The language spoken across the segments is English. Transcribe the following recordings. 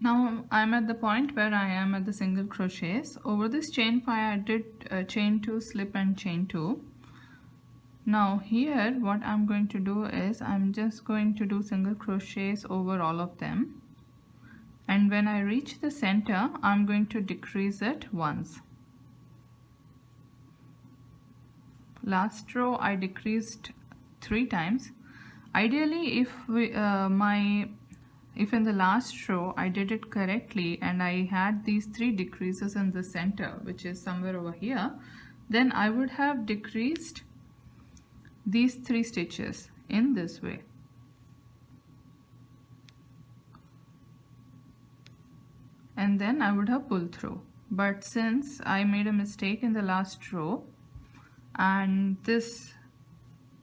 Now I'm at the point where I am at the single crochets. Over this chain 5 I did chain 2, slip and chain 2. Now here what I'm going to do is I'm just going to do single crochets over all of them, and when I reach the center I'm going to decrease it once. Last row I decreased 3 times. Ideally if in the last row I did it correctly and I had these 3 decreases in the center, which is somewhere over here, then I would have decreased these 3 stitches in this way. And then I would have pulled through. But since I made a mistake in the last row and this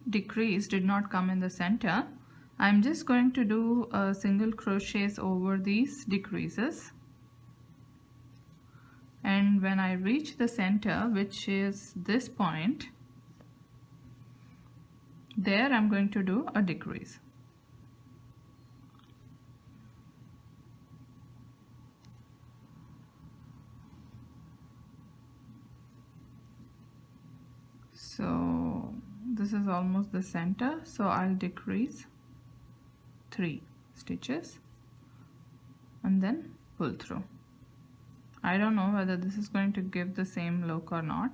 decrease did not come in the center, I'm just going to do single crochets over these decreases, and when I reach the center, which is this point, there I'm going to do a decrease. So this is almost the center, so I'll decrease 3 stitches and then pull through. I don't know whether this is going to give the same look or not.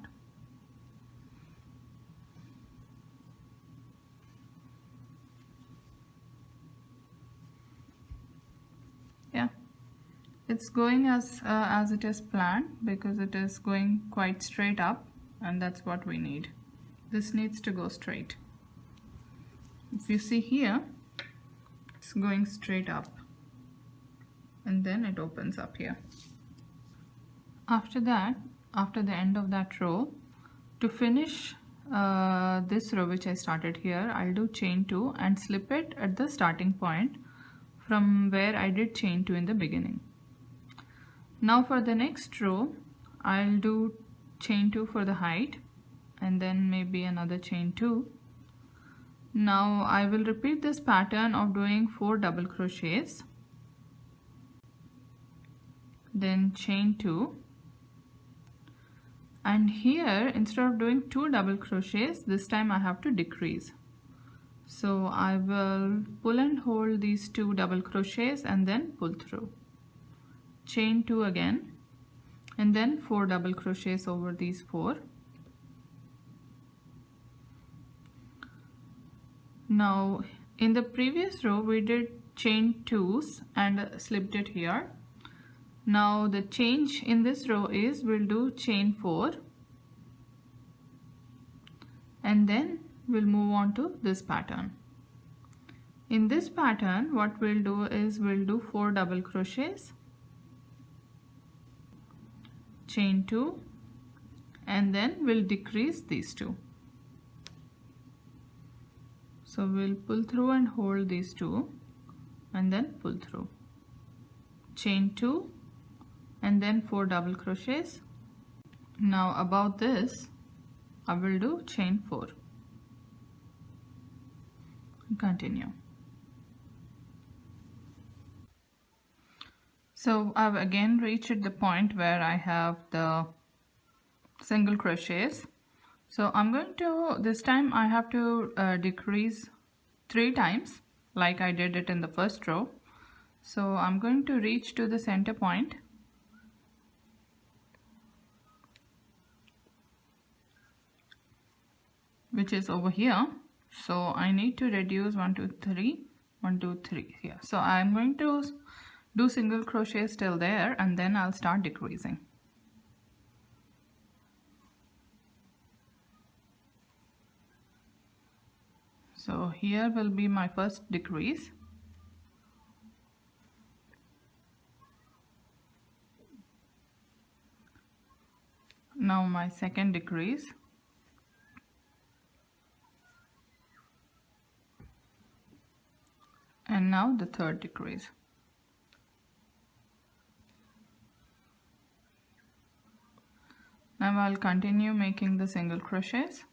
Yeah, it's going as it is planned, because it is going quite straight up, and that's what we need. This needs to go straight. If you see here, it's going straight up and then it opens up here. After that, after the end of that row, to finish this row which I started here, I'll do chain 2 and slip it at the starting point from where I did chain 2 in the beginning. Now for the next row, I'll do chain 2 for the height and then maybe another chain 2. Now I will repeat this pattern of doing 4 double crochets, then chain 2, and here instead of doing 2 double crochets, this time I have to decrease. So I will pull and hold these 2 double crochets and then pull through. Chain 2 again, and then 4 double crochets over these 4. Now in the previous row we did chain 2s and slipped it here. Now the change in this row is we'll do chain 4 and then we'll move on to this pattern. In this pattern what we'll do is we'll do 4 double crochets, chain 2, and then we'll decrease these 2. So we'll pull through and hold these 2 and then pull through. Chain 2 and then 4 double crochets. Now above this I will do chain 4. Continue. So I've again reached the point where I have the single crochets. So I'm going to, this time I have to decrease 3 times like I did it in the first row. So I'm going to reach to the center point, which is over here. So I need to reduce 1 2 3 1 2 3 here. So I'm going to do single crochets till there and then I'll start decreasing. So here will be my first decrease. Now my second decrease. And now the third decrease. Now I'll continue making the single crochets.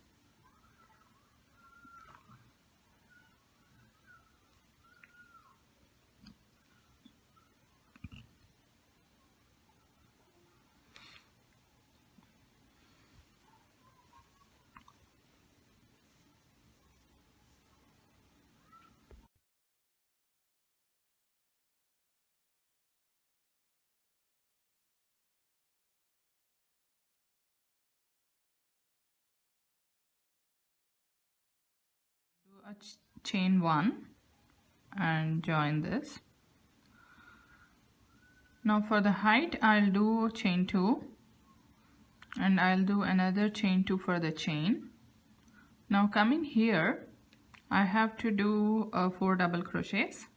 a chain 1 and join this. Now for the height I'll do chain 2 and I'll do another chain 2 for the chain. Now coming here I have to do 4 double crochets.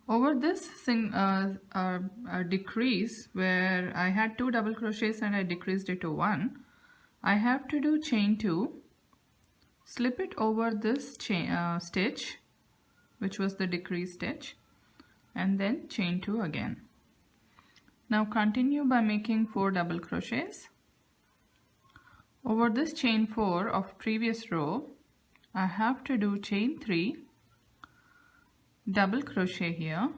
Over this decrease where I had 2 double crochets and I decreased it to 1, I have to do chain 2, slip it over this stitch which was the decrease stitch, and then chain 2 again. Now continue by making 4 double crochets. Over this chain 4 of previous row I have to do chain 3, double crochet here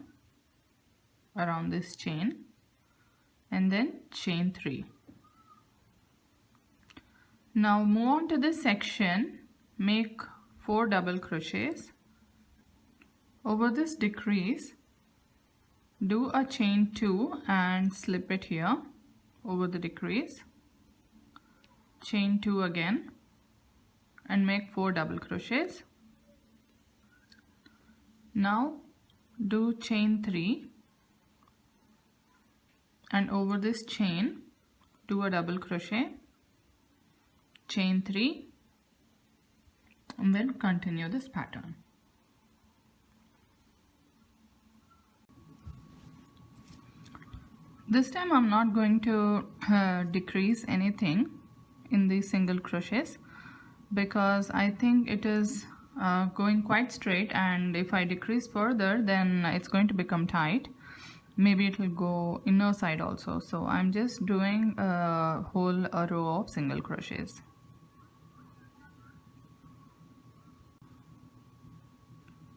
around this chain, and then chain 3. Now move on to this section, make 4 double crochets. Over this decrease do a chain 2 and slip it here over the decrease, chain 2 again and make 4 double crochets. Now do chain 3 and over this chain do a double crochet, chain 3, and then continue this pattern. This time I'm not going to decrease anything in these single crochets because I think it is going quite straight, and if I decrease further then it's going to become tight. Maybe it will go inner side also, so I'm just doing a whole row of single crochets.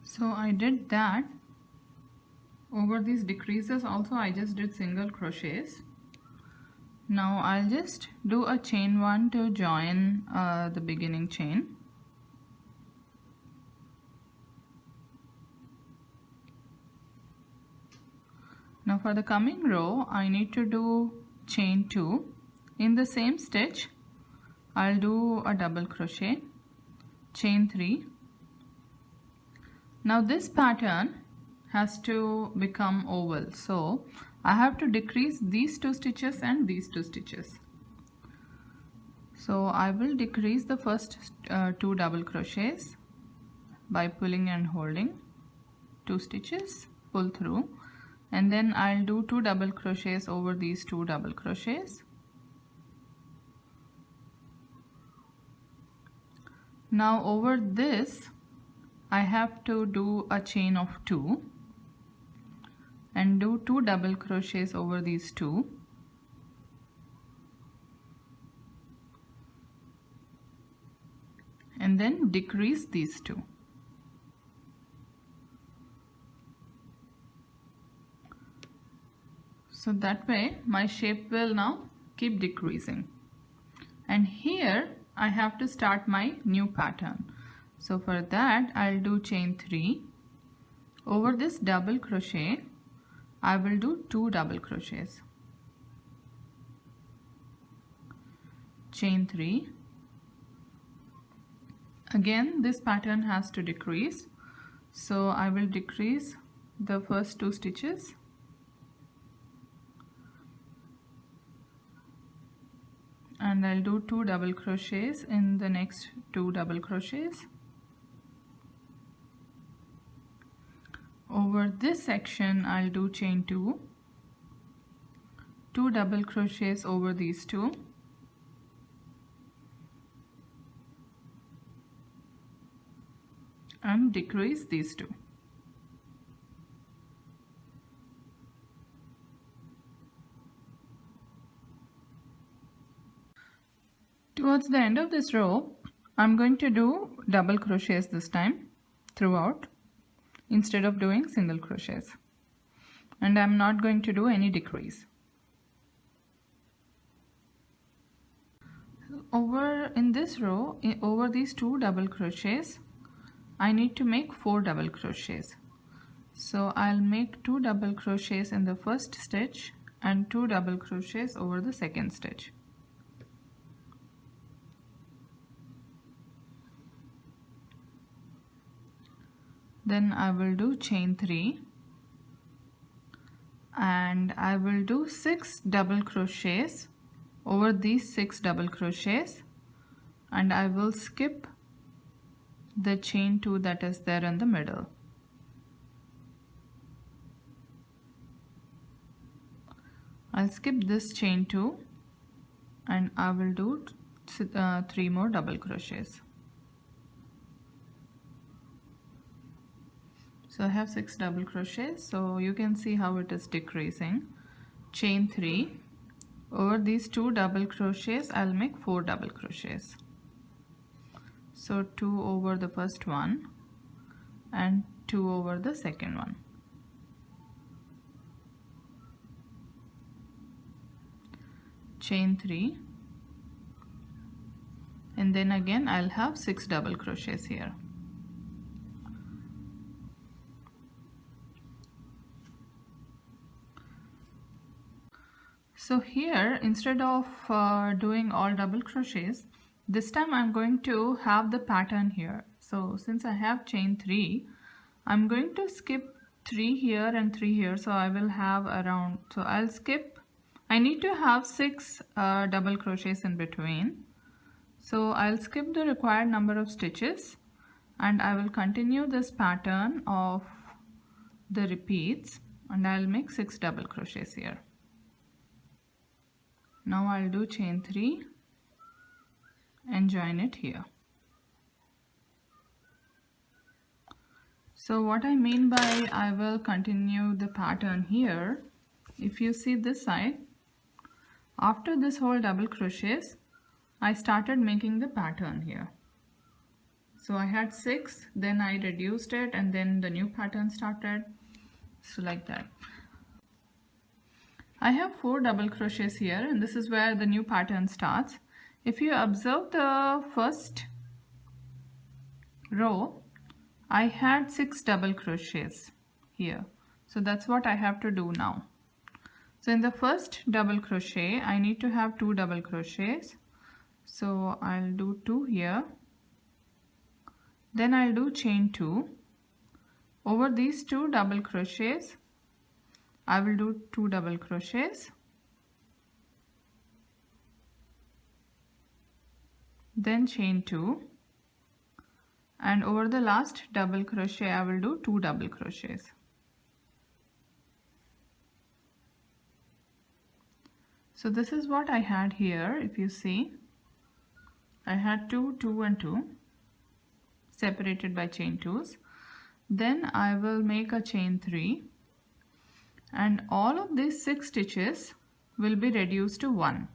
So I did that. Over these decreases also I just did single crochets. Now I'll just do a chain 1 to join the beginning chain. Now for the coming row I need to do chain 2. In the same stitch I'll do a double crochet, chain 3. Now this pattern has to become oval, so I have to decrease these 2 stitches and these 2 stitches. So I will decrease the first 2 double crochets by pulling and holding 2 stitches, pull through, and then I'll do 2 double crochets over these 2 double crochets. Now over this I have to do a chain of 2 and do 2 double crochets over these 2, and then decrease these 2. So that way my shape will now keep decreasing, and here I have to start my new pattern. So for that I'll do chain 3. Over this double crochet I will do 2 double crochets, chain 3. Again this pattern has to decrease, so I will decrease the first 2 stitches and I'll do 2 double crochets in the next 2 double crochets. Over this section I'll do chain 2, 2 double crochets over these 2, and decrease these 2. Towards the end of this row I'm going to do double crochets this time throughout, instead of doing single crochets, and I'm not going to do any decrease. Over in this row, over these 2 double crochets I need to make 4 double crochets. So I'll make 2 double crochets in the first stitch and 2 double crochets over the second stitch. Then I will do chain 3 and I will do 6 double crochets over these 6 double crochets, and I will skip the chain 2 that is there in the middle. I'll skip this chain 2 and I will do 3 more double crochets. So I have 6 double crochets, so you can see how it is decreasing. Chain 3, over these 2 double crochets I'll make 4 double crochets. So 2 over the first one and 2 over the second one. Chain 3, and then again I'll have 6 double crochets here. So here, instead of doing all double crochets, this time I'm going to have the pattern here. So since I have chain 3, I'm going to skip 3 here and 3 here, so I will have around, so I'll skip, I need to have 6 double crochets in between. So I'll skip the required number of stitches and I will continue this pattern of the repeats, and I'll make 6 double crochets here. Now I'll do chain 3 and join it here. So what I mean by I will continue the pattern here, if you see this side, after this whole double crochets, I started making the pattern here. So I had 6, then I reduced it, and then the new pattern started. So like that. I have 4 double crochets here, and this is where the new pattern starts. If you observe the first row, I had 6 double crochets here. So that's what I have to do now. So in the first double crochet, I need to have 2 double crochets. So I'll do 2 here. Then I'll do chain 2. Over these 2 double crochets, I will do 2 double crochets. Then chain 2. And over the last double crochet, I will do 2 double crochets. So this is what I had here. If you see, I had 2, 2 and 2 separated by chain 2s. Then I will make a chain 3, and all of these 6 stitches will be reduced to 1.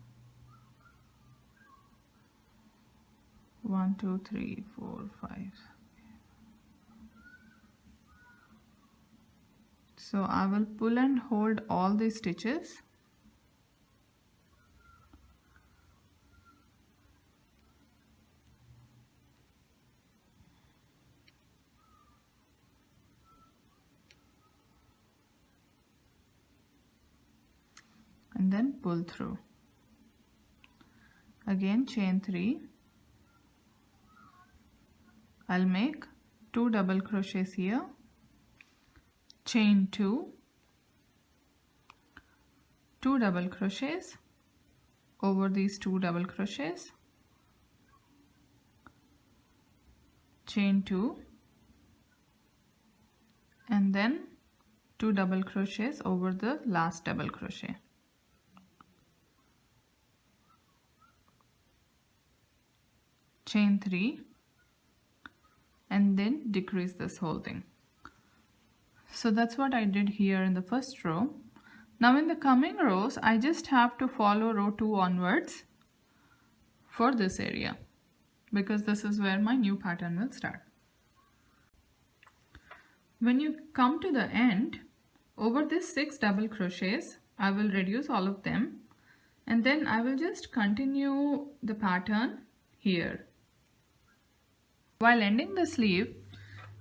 1, 2, 3, 4, 5. So I will pull and hold all these stitches. And then pull through. Again chain 3. I'll make 2 double crochets here. Chain 2. 2 double crochets over these 2 double crochets. Chain 2. And then 2 double crochets over the last double crochet. Chain 3, and then decrease this whole thing. So that's what I did here in the first row. Now in the coming rows, I just have to follow row 2 onwards for this area, because this is where my new pattern will start. When you come to the end, over this 6 double crochets, I will reduce all of them, and then I will just continue the pattern here. While ending the sleeve,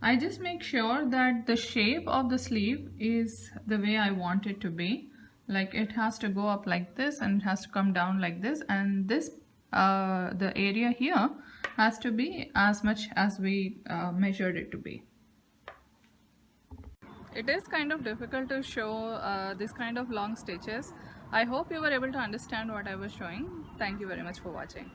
I just make sure that the shape of the sleeve is the way I want it to be. Like it has to go up like this and it has to come down like this, and this the area here has to be as much as we measured it to be. it is kind of difficult to show this kind of long stitches. I hope you were able to understand what I was showing. Thank you very much for watching.